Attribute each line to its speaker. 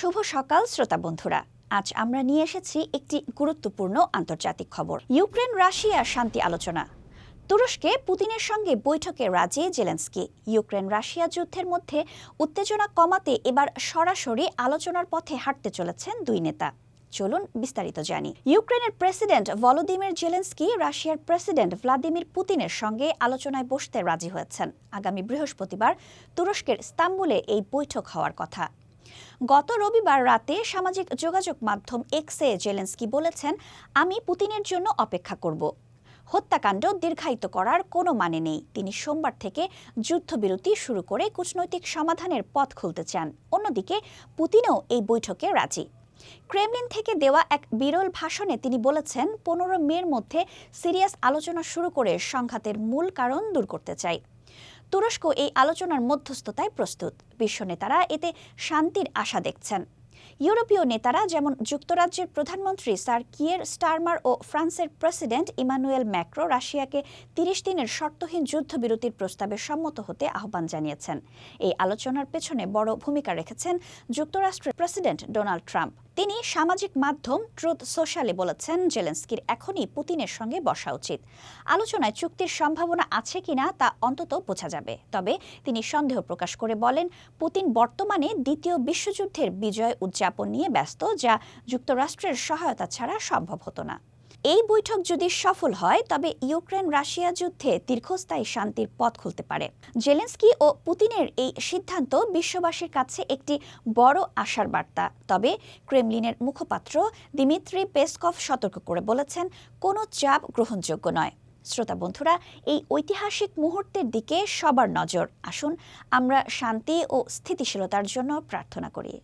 Speaker 1: শুভ সকাল শ্রোতা বন্ধুরা। আজ আমরা নিয়ে এসেছি একটি গুরুত্বপূর্ণ আন্তর্জাতিক খবর। ইউক্রেন রাশিয়া শান্তি আলোচনা। তুরস্কে পুতিনের সঙ্গে বৈঠকে রাজি জেলেনস্কি। ইউক্রেন রাশিয়া যুদ্ধের মধ্যে উত্তেজনা কমাতে এবার সরাসরি আলোচনার পথে হাঁটতে চলেছেন দুই নেতা। চলুন বিস্তারিত জানি। ইউক্রেনের প্রেসিডেন্ট ভলোদিমির জেলেনস্কি রাশিয়ার প্রেসিডেন্ট ভ্লাদিমির পুতিনের সঙ্গে আলোচনায় বসতে রাজি হয়েছেন। আগামী বৃহস্পতিবার তুরস্কের ইস্তাম্বুলে এই বৈঠক হওয়ার কথা। গত রবিবার রাতে সামাজিক যোগাযোগ মাধ্যম এক্সে জেলেনস্কি বলেছেন, আমি পুতিনের জন্য অপেক্ষা করব। হত্যাকাণ্ড দীর্ঘায়িত করার কোনো মানে নেই। তিনি সোমবার থেকে যুদ্ধবিরতি শুরু করে কূটনৈতিক সমাধানের পথ খুলতে চান। অন্যদিকে পুতিনও এই বৈঠকে রাজি। ক্রেমলিন থেকে দেওয়া এক বিরল ভাষণে তিনি বলেছেন, 15 মের মধ্যে সিরিয়াস আলোচনা শুরু করে সংঘাতের মূল কারণ দূর করতে চাই। তুরস্ক এই আলোচনার মধ্যস্থতায় প্রস্তুত। বিশ্ব নেতারা এতে শান্তির আশা দেখছেন। ইউরোপীয় নেতারা যেমন যুক্তরাজ্যের প্রধানমন্ত্রী স্যার কিয়ের স্টারমার ও ফ্রান্সের প্রেসিডেন্ট ইমানুয়েল ম্যাক্রো রাশিয়াকে 30 দিনের শর্তহীন যুদ্ধবিরতির প্রস্তাবে সম্মত হতে আহ্বান জানিয়েছেন। এই আলোচনার পেছনে বড় ভূমিকা রেখেছেন যুক্তরাষ্ট্রের প্রেসিডেন্ট ডোনাল্ড ট্রাম্প। তিনি সামাজিক মাধ্যম ট্রুথ সোশ্যালে বলেছেন, জেলেনস্কির এখনই পুতিনের সঙ্গে বসা উচিত। আলোচনায় চুক্তির সম্ভাবনা আছে কিনা তা অন্তত বোঝা যাবে। তবে তিনি সন্দেহ প্রকাশ করে বলেন, পুতিন বর্তমানে দ্বিতীয় বিশ্বযুদ্ধের বিজয় উদযাপন নিয়ে ব্যস্ত, যা যুক্তরাষ্ট্রের সহায়তা ছাড়া সম্ভব হতো না। এই বৈঠক যদি সফল হয় তবে ইউক্রেন রাশিয়া যুদ্ধে দীর্ঘস্থায়ী শান্তির পথ খুলতে পারে। জেলেনস্কি ও পুতিনের এই সিদ্ধান্ত বিশ্ববাসীর কাছে একটি বড় আশার বার্তা। তবে ক্রেমলিনের মুখপাত্র দিমিত্রি পেসকভ সতর্ক করে বলেছেন, কোনো চাপ গ্রহণযোগ্য নয়। শ্রোতা বন্ধুরা, এই ঐতিহাসিক মুহূর্তের দিকে সবার নজর। আসুন আমরা শান্তি ও স্থিতিশীলতার জন্য প্রার্থনা করি।